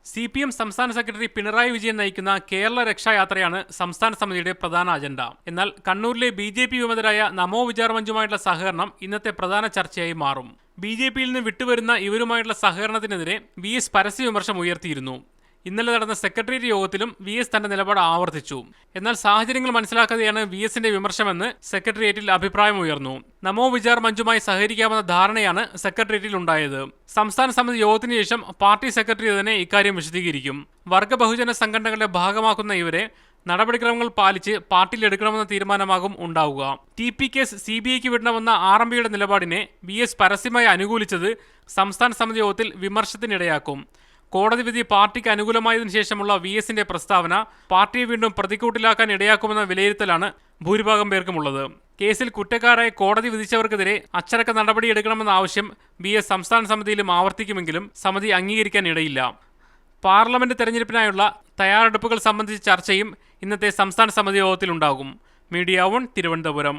CPM സംസ്ഥാന secretary Pinarayi Vijayan നയിക്കുന്ന കേരള രക്ഷായാത്രയാണ് സംസ്ഥാന സമിതിയുടെ പ്രധാന അജണ്ട. എന്നാൽ കണ്ണൂരിലെ BJP വിമതരായ നമോ വിചാർ മഞ്ചുമായിട്ടുള്ള സഹകരണം ഇന്നത്തെ പ്രധാന ചർച്ചയായി മാറും. BJPയിൽ നിന്ന് വിട്ടുവരുന്ന ഇവരുമായിട്ടുള്ള സഹകരണത്തിനെതിരെ VS പരസ്യ വിമർശനം ഉയർത്തിയിരുന്നു. ഇന്നലെ നടന്ന സെക്രട്ടേറിയറ്റ് യോഗത്തിലും VS തന്റെ നിലപാട് ആവർത്തിച്ചു. എന്നാൽ സാഹചര്യങ്ങൾ മനസ്സിലാക്കാതെയാണ് VSന്റെ വിമർശനമെന്ന് സെക്രട്ടേറിയറ്റിൽ അഭിപ്രായമുയർന്നു. നമോ വിചാർ മഞ്ചുമായി സഹകരിക്കാമെന്ന ധാരണയാണ് സെക്രട്ടേറിയറ്റിൽ ഉണ്ടായത്. സംസ്ഥാന സമിതി യോഗത്തിന് ശേഷം പാർട്ടി സെക്രട്ടറി തന്നെ ഇക്കാര്യം വിശദീകരിക്കും. വർഗ ബഹുജന സംഘടനകളുടെ ഭാഗമാക്കുന്ന ഇവരെ നടപടിക്രമങ്ങൾ പാലിച്ച് പാർട്ടിയിൽ എടുക്കണമെന്ന തീരുമാനമാകും ഉണ്ടാവുക. TP കേസ് CBIക്ക് വിടണമെന്ന RMPയുടെ നിലപാടിനെ VS പരസ്യമായി അനുകൂലിച്ചത് സംസ്ഥാന സമിതി യോഗത്തിൽ വിമർശനത്തിനിടയാക്കും. കോടതി വിധി പാർട്ടിക്ക് അനുകൂലമായതിനു ശേഷമുള്ള VSന്റെ പ്രസ്താവന പാർട്ടിയെ വീണ്ടും പ്രതിക്കൂട്ടിലാക്കാൻ ഇടയാക്കുമെന്ന വിലയിരുത്തലാണ് ഭൂരിഭാഗം പേർക്കുമുള്ളത്. കേസിൽ കുറ്റക്കാരായ കോടതി വിധിച്ചവർക്കെതിരെ അച്ചടക്ക നടപടിയെടുക്കണമെന്ന ആവശ്യം VS സംസ്ഥാന സമിതിയിലും ആവർത്തിക്കുമെങ്കിലും സമിതി അംഗീകരിക്കാൻ ഇടയില്ല. പാർലമെന്റ് തെരഞ്ഞെടുപ്പിനായുള്ള തയ്യാറെടുപ്പുകൾ സംബന്ധിച്ച ചർച്ചയും ഇന്നത്തെ സംസ്ഥാന സമിതി യോഗത്തിലുണ്ടാകും. മീഡിയ 1 തിരുവനന്തപുരം.